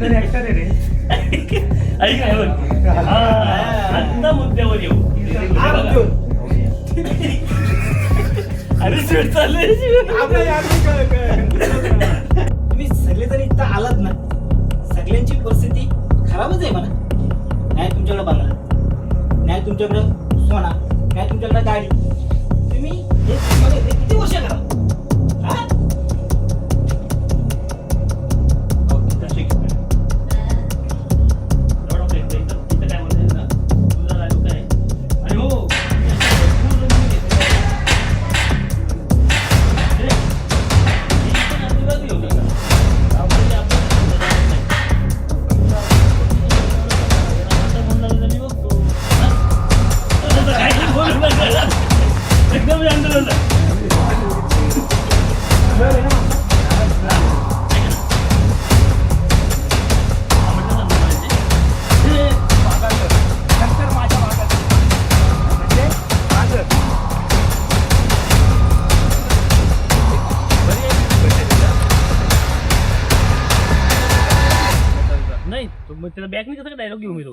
सुंदर ऍक्टर आहे रे. ऐक काय बोल आता मुद्द्यावर येऊ. अरे शिट चाललंय. तुम्ही सगळे जर इथं आलात ना, सगळ्यांची परिस्थिती खराबच आहे म्हणा. नाही तुमच्याकडे बंगला, नाही तुमच्याकडे सोना, नाही तुमच्याकडे गाडी. तुम्ही हे तुम्हाला इथे किती वर्ष करा? मग त्याला बॅक नाही कसं डायलॉग घेऊ मी तो.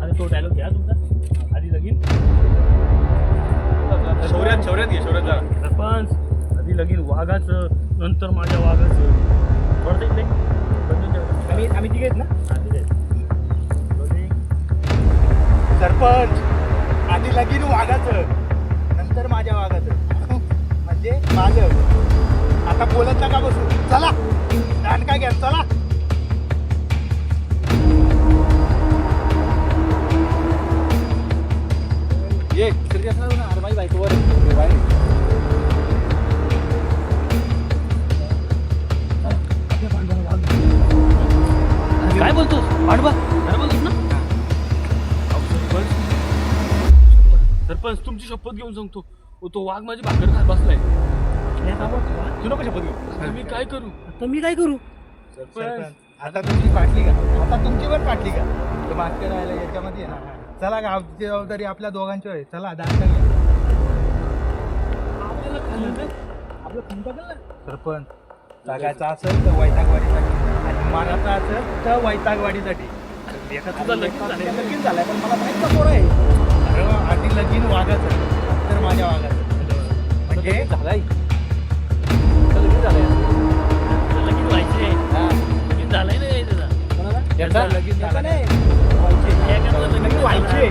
अरे तो डायलॉग घ्या तुमचा आधी लगीन. शौर्यात घे, शौर्यात जा. सरपंच आधी लगीन वाघाचं, नंतर माझ्या वाघाचं. थोडं इकडे आम्ही तिघे आहेत ना. आधी सरपंच आधी लगीन वाघाचं, नंतर माझ्या वाघाचं. म्हणजे माझं. आता बोलत नका बसू. चला काय घ्या. चला ये ना माझी बायकोवर काय बोलतोस? वाढवा अरे बोलतोस ना. सरपंच तुमची शपथ घेऊन सांगतो, तो वाघ माझी भाकर खात बसलाय. तू नको शपथ घेऊ. मी काय करू आता? मी काय करू? सरपंच आता तुमची पाटली का? आता तुमची पण पाटली का? तो मागच्या राहायला याच्यामध्ये आहे ना. चला गावची जबाबदारी आपल्या दोघांची आहे. चला दान करूया. आपल्याला खाल्लं आपलं तुमचा केलं. सरपंच जागायचा असेल तर वैतागवाडीसाठी, आणि मारायचा असेल तर वैतागवाडीसाठी. तुझं लगीन झालंय पण मला माहित का पोरं आहे. अरे आधी लगीन वागायचं, नंतर माझ्या वागायचं. म्हणजे झालाय लगीन व्हायचे. लगीन झालंय ना त्याचा. लगीन झालं नाही लगीन व्हायचे.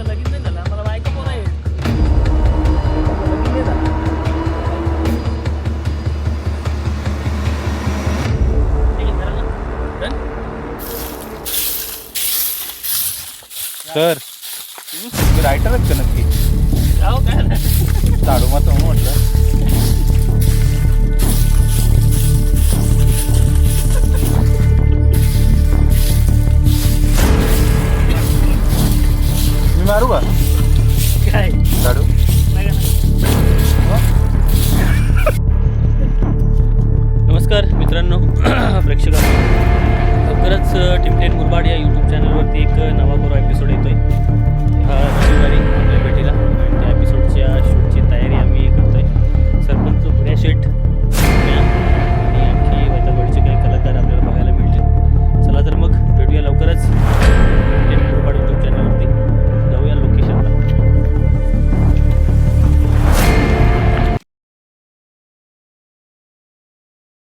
लगीन नाही झालं. मला बायका पोर आहे. सर तुम्ही रायटरच का नक्की? काय साडू मात्र म्हटलं. मी मारू का काय साडू? नमस्कार मित्रांनो, प्रेक्षकांनो, लवकरच टीम 10 मुरबाड या यूट्यूब चॅनलवरती एक नवा एपिसोड येतो.